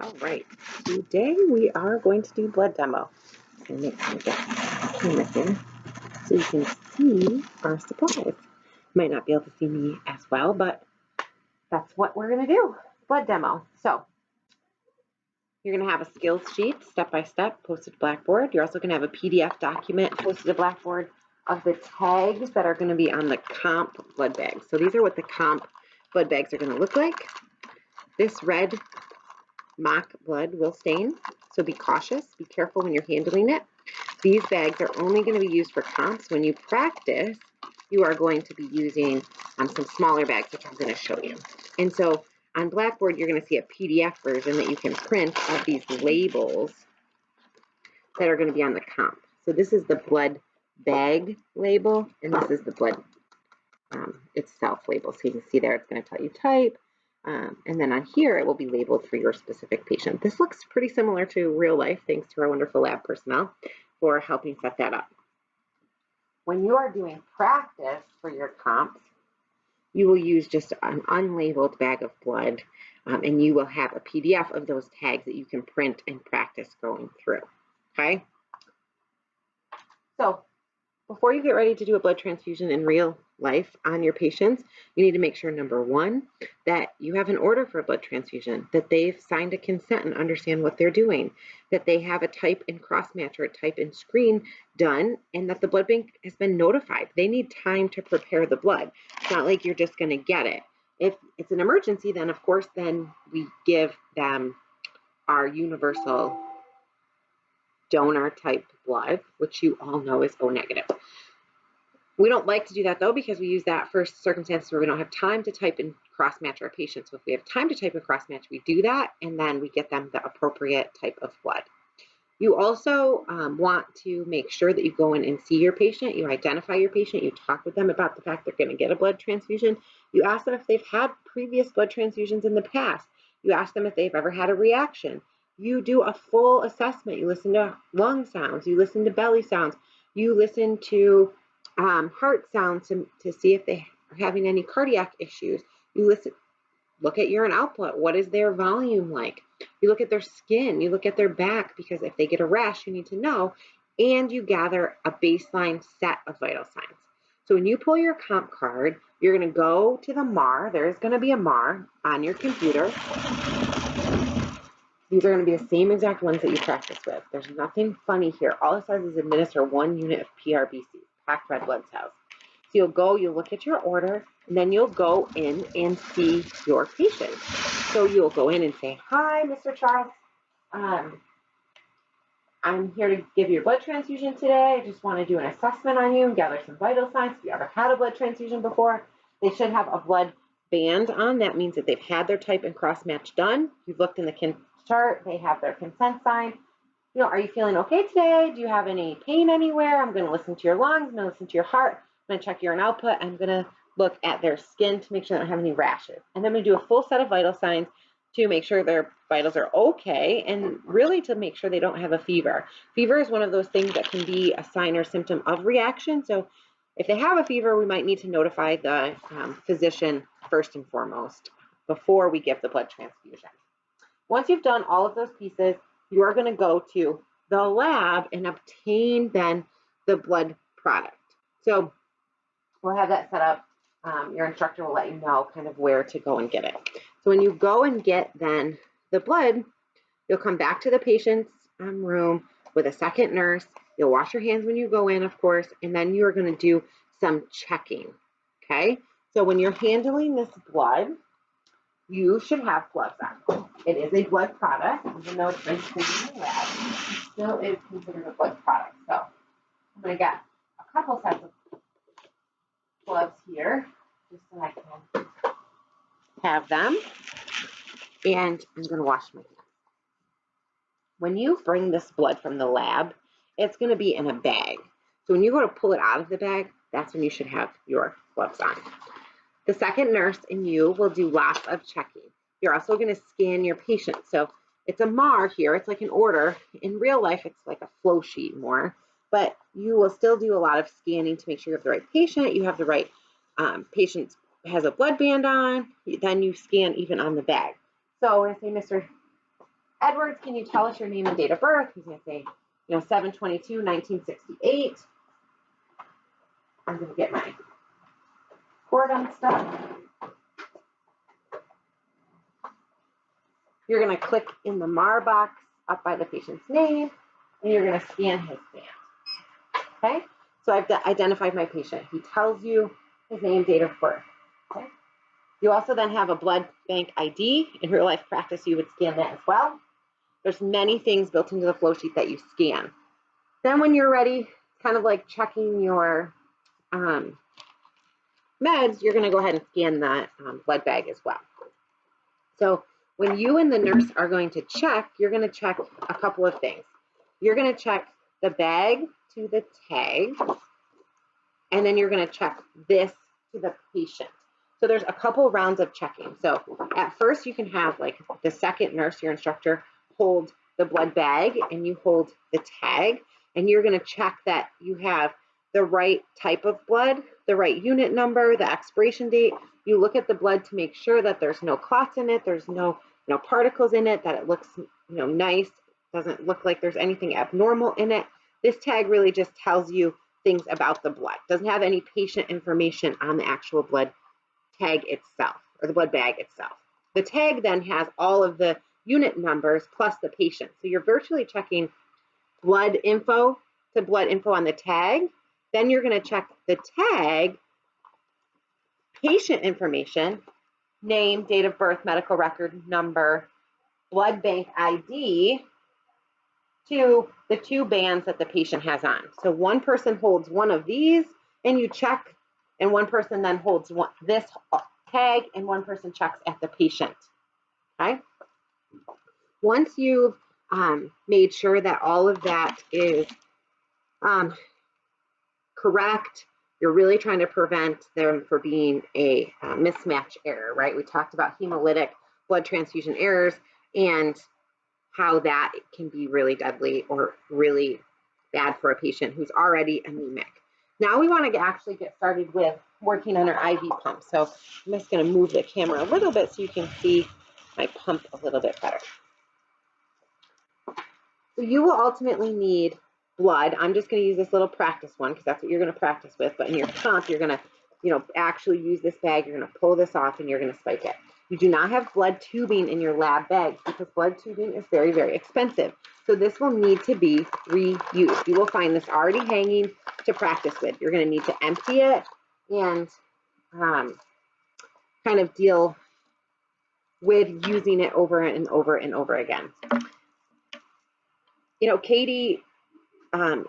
All right, today we are going to do blood demo. I'm going to make sure I get the camera here so you can see our supplies. You might not be able to see me as well, but that's what we're going to do, blood demo. So you're going to have a skills sheet, step-by-step, posted to Blackboard. You're also going to have a PDF document posted to Blackboard of the tags that are going to be on the comp blood bags. So these are what the comp blood bags are going to look like. This red mock blood will stain, so be cautious, be careful when you're handling it. These bags are only going to be used for comps. When you practice, you are going to be using some smaller bags, which I'm going to show you. And so on Blackboard, you're going to see a PDF version that you can print of these labels that are going to be on the comp. So this is the blood bag label, and this is the blood itself label. So you can see there it's going to tell you type, and then on here it will be labeled for your specific patient. This looks pretty similar to real life, thanks to our wonderful lab personnel for helping set that up. When you are doing practice for your comps, you will use just an unlabeled bag of blood, and you will have a PDF of those tags that you can print and practice going through. Okay? So before you get ready to do a blood transfusion in real life on your patients, you need to make sure, number one, that you have an order for a blood transfusion, that they've signed a consent and understand what they're doing, that they have a type and cross-match or a type and screen done, and that the blood bank has been notified. They need time to prepare the blood. It's not like you're just going to get it. If it's an emergency, then of course, then we give them our universal donor type blood, which you all know is O negative. We don't like to do that though, because we use that for circumstances where we don't have time to type and cross-match our patients. So if we have time to type and cross-match, we do that, and then we get them the appropriate type of blood. You also want to make sure that you go in and see your patient, you identify your patient, you talk with them about the fact they're going to get a blood transfusion. You ask them if they've had previous blood transfusions in the past. You ask them if they've ever had a reaction. You do a full assessment. You listen to lung sounds, you listen to belly sounds, you listen to heart sounds to see if they are having any cardiac issues. You listen, look at urine output. What is their volume like? You look at their skin, you look at their back, because if they get a rash, you need to know, and you gather a baseline set of vital signs. So when you pull your comp card, you're going to go to the MAR. There's going to be a MAR on your computer. These are going to be the same exact ones that you practice with. There's nothing funny here. All it says is administer 1 unit of PRBC, packed red blood cells. So you'll go, you'll look at your order, and then you'll go in and see your patient. So you'll go in and say, "Hi, Mr. Charles. I'm here to give you a blood transfusion today. I just want to do an assessment on you and gather some vital signs. Have you ever had a blood transfusion before?" They should have a blood band on. That means that they've had their type and cross-match done. You've looked in the chart. They have their consent sign. You know, are you feeling okay today? Do you have any pain anywhere? I'm going to listen to your lungs. I'm going to listen to your heart. I'm going to check urine output. I'm going to look at their skin to make sure they don't have any rashes. And then we do a full set of vital signs to make sure their vitals are okay, and really to make sure they don't have a fever. Fever is one of those things that can be a sign or symptom of reaction. So if they have a fever, we might need to notify the physician first and foremost before we give the blood transfusion. Once you've done all of those pieces, you are going to go to the lab and obtain then the blood product. So we'll have that set up. Your instructor will let you know kind of where to go and get it. So when you go and get then the blood, you'll come back to the patient's room with a second nurse. You'll wash your hands when you go in, of course, and then you're going to do some checking. Okay? So when you're handling this blood, you should have gloves on. It is a blood product, even though it's been treated in the lab, it still is considered a blood product. So I'm going to get a couple sets of gloves here, just so I can have them. And I'm going to wash my hands. When you bring this blood from the lab, it's going to be in a bag. So when you go to pull it out of the bag, that's when you should have your gloves on. The second nurse and you will do lots of checking. You're also going to scan your patient. So it's a MAR here. It's like an order. In real life, it's like a flow sheet more. But you will still do a lot of scanning to make sure you have the right patient. You have the right patient has a blood band on. Then you scan even on the bag. So when I say Mr. Edwards, can you tell us your name and date of birth? He's going to say, 7/22/1968. I'm going to get my cord unstuck. You're going to click in the MAR box up by the patient's name, and you're going to scan his band. Okay? So I've identified my patient. He tells you his name, date of birth. Okay? You also then have a blood bank ID. In real life practice, you would scan that as well. There's many things built into the flow sheet that you scan. Then when you're ready, kind of like checking your meds, you're going to go ahead and scan the blood bag as well. So when you and the nurse are going to check, you're going to check a couple of things. You're going to check the bag to the tag, and then you're going to check this to the patient. So there's a couple rounds of checking. So at first you can have like the second nurse, your instructor, hold the blood bag and you hold the tag, and you're going to check that you have the right type of blood, the right unit number, the expiration date. You look at the blood to make sure that there's no clots in it, there's no particles in it, that it looks nice, doesn't look like there's anything abnormal in it. This tag really just tells you things about the blood. Doesn't have any patient information on the actual blood tag itself, or the blood bag itself. The tag then has all of the unit numbers plus the patient. So you're virtually checking blood info to blood info on the tag. Then you're going to check the tag, patient information, name, date of birth, medical record number, blood bank ID, to the two bands that the patient has on. So one person holds one of these and you check, and one person then holds this tag, and one person checks at the patient. Okay? Once you've made sure that all of that is correct, you're really trying to prevent them from being a mismatch error, right? We talked about hemolytic blood transfusion errors and how that can be really deadly or really bad for a patient who's already anemic. Now we want to actually get started with working on our IV pump. So I'm just going to move the camera a little bit so you can see my pump a little bit better. So you will ultimately need blood. I'm just going to use this little practice one because that's what you're going to practice with. But in your pump, you're going to, actually use this bag. You're going to pull this off and you're going to spike it. You do not have blood tubing in your lab bags because blood tubing is very, very expensive. So this will need to be reused. You will find this already hanging to practice with. You're going to need to empty it and kind of deal with using it over and over and over again. Katie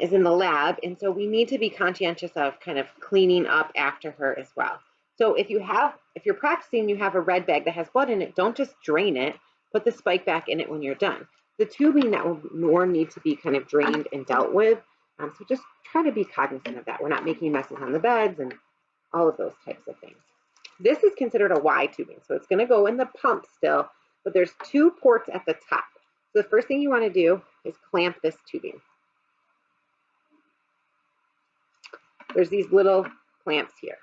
is in the lab, and so we need to be conscientious of kind of cleaning up after her as well. So if you're practicing, you have a red bag that has blood in it, don't just drain it, put the spike back in it when you're done. The tubing, that will more need to be kind of drained and dealt with. So just try to be cognizant of that. We're not making messes on the beds and all of those types of things. This is considered a Y tubing, so it's going to go in the pump still, but there's two ports at the top. So the first thing you want to do is clamp this tubing. There's these little clamps here.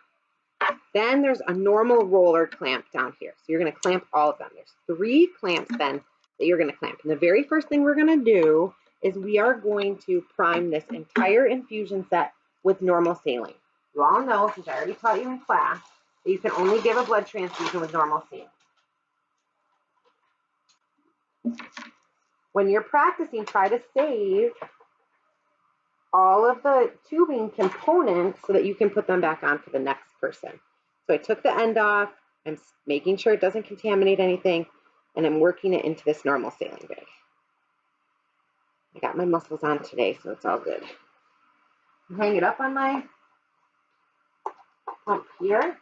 Then there's a normal roller clamp down here. So you're going to clamp all of them. There's 3 clamps then that you're going to clamp. And the very first thing we're going to do is we are going to prime this entire infusion set with normal saline. You all know, since I already taught you in class, that you can only give a blood transfusion with normal saline. When you're practicing, try to save all of the tubing components so that you can put them back on for the next person. So I took the end off, I'm making sure it doesn't contaminate anything, and I'm working it into this normal saline bag. I got my muscles on today, so it's all good. Hang it up on my pump here.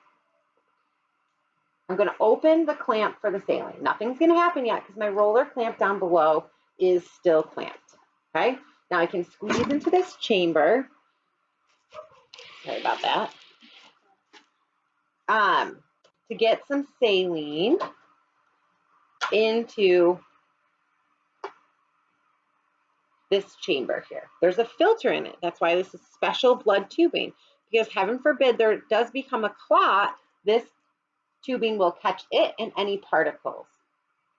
I'm going to open the clamp for the saline. Nothing's going to happen yet because my roller clamp down below is still clamped. Okay? Now I can squeeze into this chamber. Sorry about that. To get some saline into this chamber here. There's a filter in it. That's why this is special blood tubing, because heaven forbid there does become a clot, this tubing will catch it and any particles.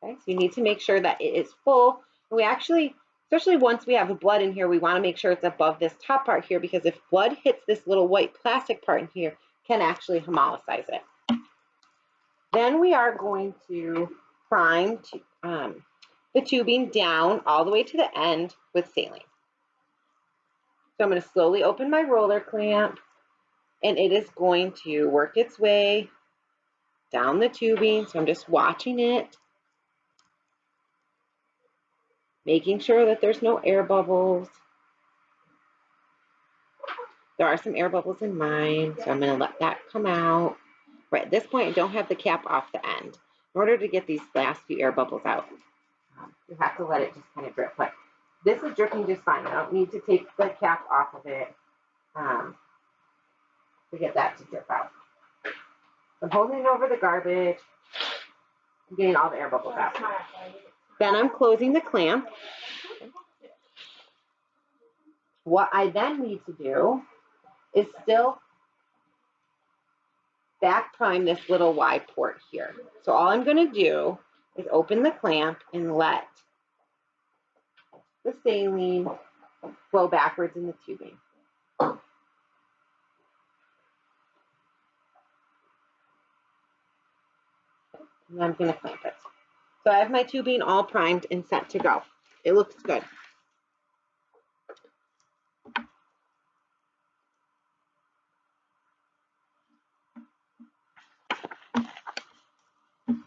Okay, so you need to make sure that it is full. And we actually, especially once we have the blood in here, we want to make sure it's above this top part here, because if blood hits this little white plastic part in here, it can actually hemolyze it. Then we are going to prime the tubing down all the way to the end with saline. So I'm going to slowly open my roller clamp, and it is going to work its way down the tubing. So I'm just watching it, making sure that there's no air bubbles. There are some air bubbles in mine, so I'm going to let that come out. Right at this point, I don't have the cap off the end. In order to get these last few air bubbles out, you have to let it just kind of drip. But this is dripping just fine. I don't need to take the cap off of it to get that to drip out. I'm holding it over the garbage. I'm getting all the air bubbles out. Then I'm closing the clamp. What I then need to do is still back prime this little Y port here. So all I'm going to do is open the clamp and let the saline flow backwards in the tubing. And I'm going to clamp it. So I have my tubing all primed and set to go. It looks good.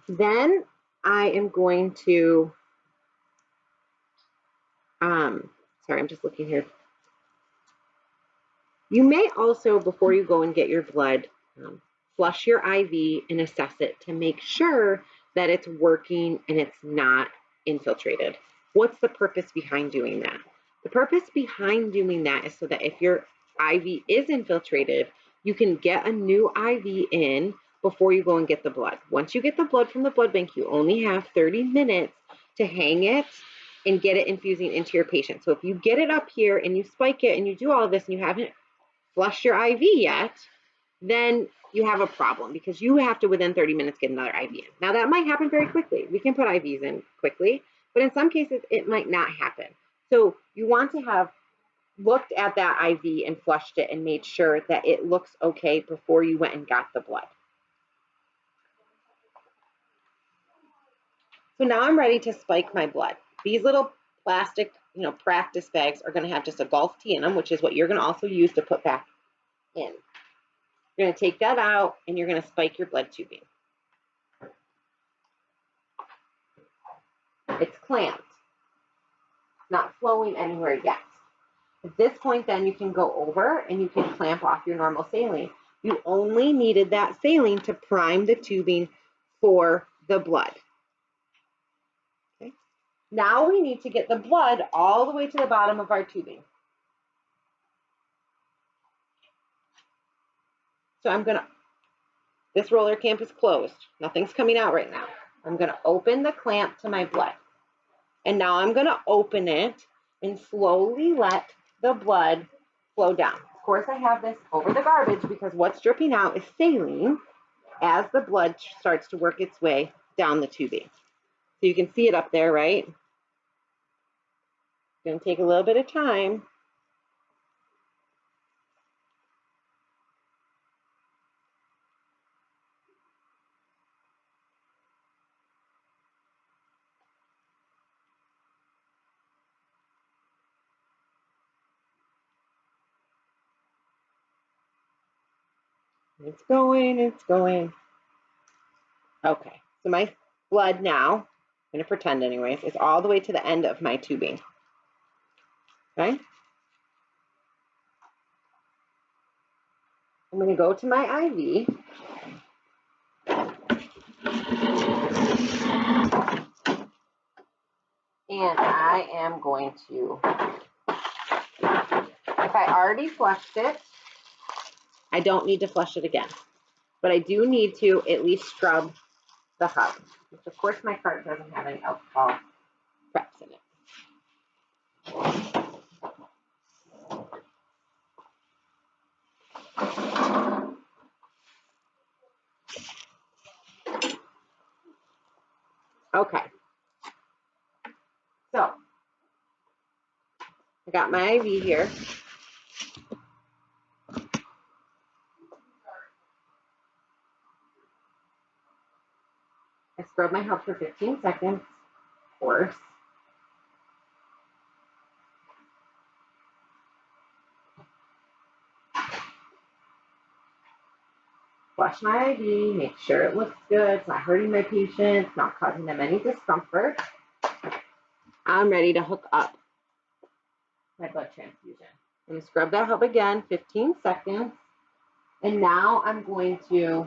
Then I am going to, sorry, I'm just looking here. You may also, before you go and get your blood, flush your IV and assess it to make sure that it's working and it's not infiltrated. What's the purpose behind doing that? The purpose behind doing that is so that if your IV is infiltrated, you can get a new IV in before you go and get the blood. Once you get the blood from the blood bank, you only have 30 minutes to hang it and get it infusing into your patient. So if you get it up here and you spike it and you do all of this and you haven't flushed your IV yet, then you have a problem, because you have to, within 30 minutes, get another IV in. Now, that might happen very quickly. We can put IVs in quickly, but in some cases, it might not happen. So you want to have looked at that IV and flushed it and made sure that it looks okay before you went and got the blood. So now I'm ready to spike my blood. These little plastic, practice bags are going to have just a Gulf tea in them, which is what you're going to also use to put back in. You're going to take that out and you're going to spike your blood tubing. It's clamped, not flowing anywhere yet. At this point, then you can go over and you can clamp off your normal saline. You only needed that saline to prime the tubing for the blood. Okay. Now we need to get the blood all the way to the bottom of our tubing. So this roller clamp is closed. Nothing's coming out right now. I'm going to open the clamp to my blood. And now I'm going to open it and slowly let the blood flow down. Of course, I have this over the garbage because what's dripping out is saline as the blood starts to work its way down the tubing. So you can see it up there, right? It's going to take a little bit of time. It's going, it's going. Okay, so my blood now, I'm going to pretend anyways, is all the way to the end of my tubing. Okay? I'm going to go to my IV. And I am going to, if I already flushed it, I don't need to flush it again. But I do need to at least scrub the hub, which of course my cart doesn't have any alcohol preps in it. Okay, I got my IV here. I scrub my head for 15 seconds, of course. Flush my IV, make sure it looks good, it's not hurting my patient, it's not causing them any discomfort. I'm ready to hook up my blood transfusion. I'm going to scrub that hub again, 15 seconds. And now I'm going to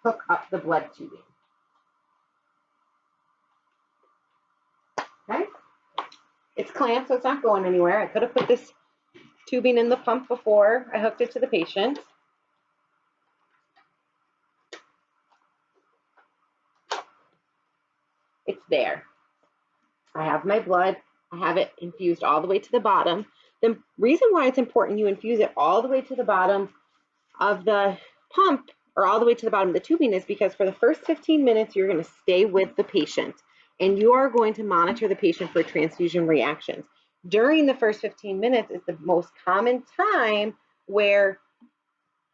hook up the blood tubing. Okay? It's clamped, so it's not going anywhere. I could have put this tubing in the pump before I hooked it to the patient. It's there. I have my blood. I have it infused all the way to the bottom. The reason why it's important you infuse it all the way to the bottom of the pump or all the way to the bottom of the tubing is because for the first 15 minutes, you're going to stay with the patient and you are going to monitor the patient for transfusion reactions. During the first 15 minutes is the most common time where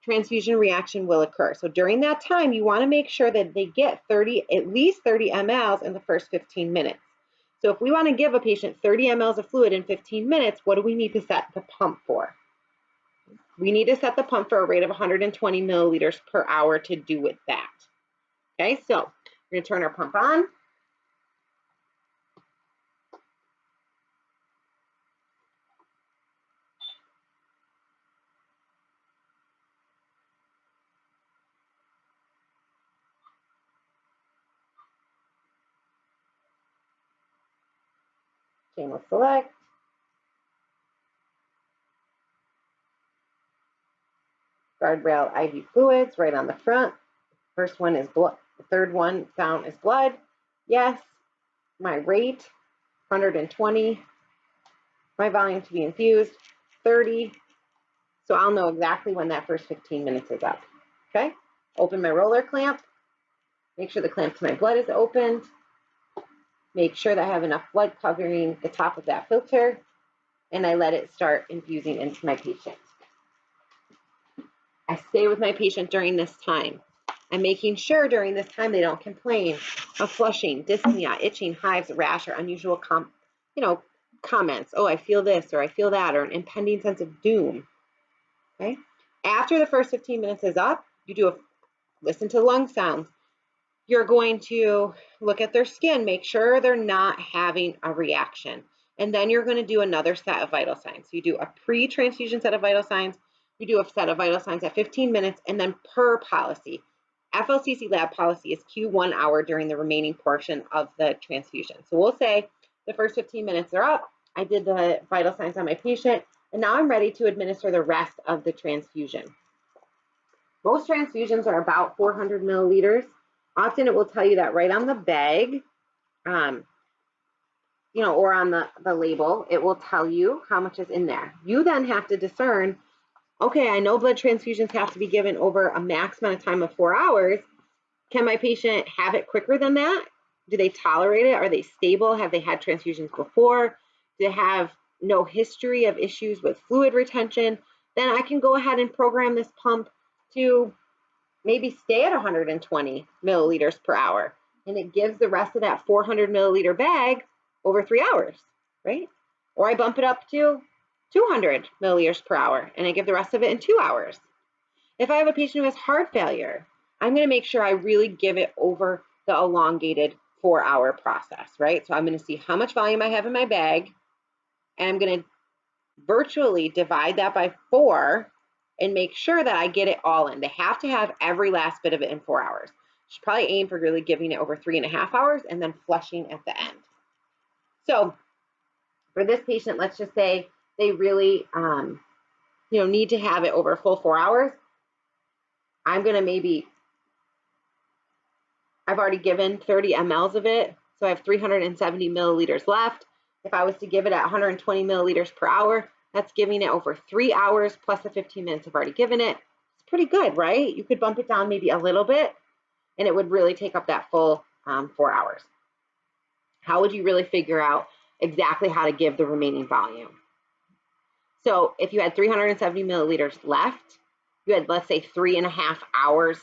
transfusion reaction will occur. So during that time, you want to make sure that they get at least 30 mLs in the first 15 minutes. So if we want to give a patient 30 mLs of fluid in 15 minutes, what do we need to set the pump for? We need to set the pump for a rate of 120 milliliters per hour to do with that. Okay, so we're going to turn our pump on. Channel select. Guardrail IV fluids right on the front. First one is blood. The third one down is blood. Yes. My rate, 120. My volume to be infused, 30. So I'll know exactly when that first 15 minutes is up. Okay. Open my roller clamp. Make sure the clamp to my blood is opened. Make sure that I have enough blood covering the top of that filter. And I let it start infusing into my patient. I stay with my patient during this time. I'm making sure during this time they don't complain of flushing, dyspnea, itching, hives, rash, or unusual comments. Oh, I feel this or I feel that, or an impending sense of doom. Okay. After the first 15 minutes is up, you listen to lung sounds. You're going to look at their skin, make sure they're not having a reaction. And then you're going to do another set of vital signs. You do a pre-transfusion set of vital signs. You do a set of vital signs at 15 minutes, and then per policy. FLCC lab policy is Q 1 hour during the remaining portion of the transfusion. So we'll say the first 15 minutes are up. I did the vital signs on my patient, and now I'm ready to administer the rest of the transfusion. Most transfusions are about 400 milliliters. Often it will tell you that right on the bag, or on the label, it will tell you how much is in there. You then have to discern, okay, I know blood transfusions have to be given over a max amount of time of 4 hours. Can my patient have it quicker than that? Do they tolerate it? Are they stable? Have they had transfusions before? Do they have no history of issues with fluid retention? Then I can go ahead and program this pump to maybe stay at 120 milliliters per hour. And it gives the rest of that 400 milliliter bag over 3 hours, right? Or I bump it up to 200 milliliters per hour and I give the rest of it in 2 hours. If I have a patient who has heart failure, I'm going to make sure I really give it over the elongated 4-hour process, right? So I'm going to see how much volume I have in my bag, and I'm going to virtually divide that by 4 and make sure that I get it all in. They have to have every last bit of it in 4 hours. You should probably aim for really giving it over 3.5 hours and then flushing at the end. So for this patient, let's just say they really need to have it over a full 4 hours. I'm going to I've already given 30 mLs of it, so I have 370 milliliters left. If I was to give it at 120 milliliters per hour, that's giving it over 3 hours plus the 15 minutes I've already given it. It's pretty good, right? You could bump it down maybe a little bit, and it would really take up that full 4 hours. How would you really figure out exactly how to give the remaining volume. So if you had 370 milliliters left, you had, let's say, 3.5 hours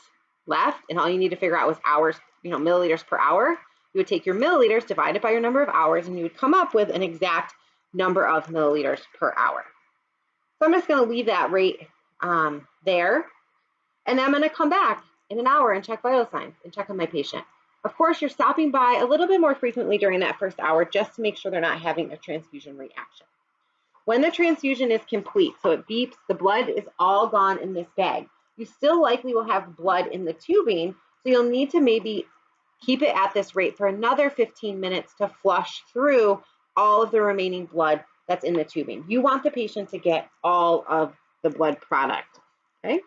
left, and all you need to figure out was hours, milliliters per hour. You would take your milliliters, divide it by your number of hours, and you would come up with an exact number of milliliters per hour. So I'm just going to leave that rate there, and then I'm going to come back in an hour and check vital signs and check on my patient. Of course, you're stopping by a little bit more frequently during that first hour just to make sure they're not having a transfusion reaction. When the transfusion is complete, so it beeps, the blood is all gone in this bag. You still likely will have blood in the tubing, so you'll need to maybe keep it at this rate for another 15 minutes to flush through all of the remaining blood that's in the tubing. You want the patient to get all of the blood product, okay?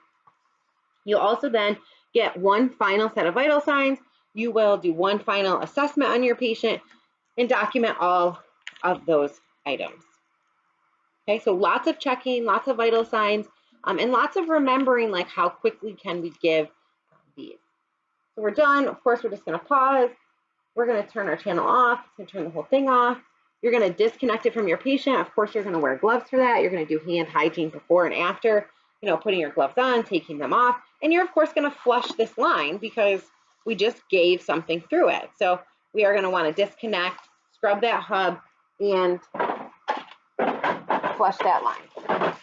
You'll also then get one final set of vital signs. You will do one final assessment on your patient and document all of those items. Okay, so lots of checking, lots of vital signs, and lots of remembering, like, how quickly can we give these. So we're done. Of course, we're just going to pause. We're going to turn our channel off. It's going to turn the whole thing off. You're going to disconnect it from your patient. Of course, you're going to wear gloves for that. You're going to do hand hygiene before and after, putting your gloves on, taking them off. And you're, of course, going to flush this line because we just gave something through it. So we are going to want to disconnect, scrub that hub, and flush that line.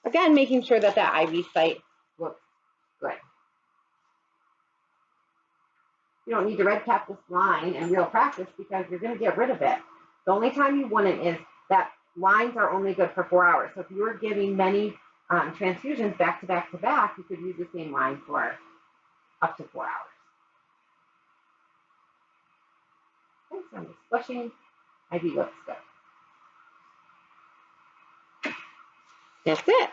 Again, making sure that that IV site looks good. You don't need to red cap this line in real practice because you're going to get rid of it. The only time you wouldn't is that lines are only good for 4 hours. So if you were giving many transfusions back to back to back, you could use the same line for up to 4 hours. Okay, so I'm just flushing. IV looks good. That's it.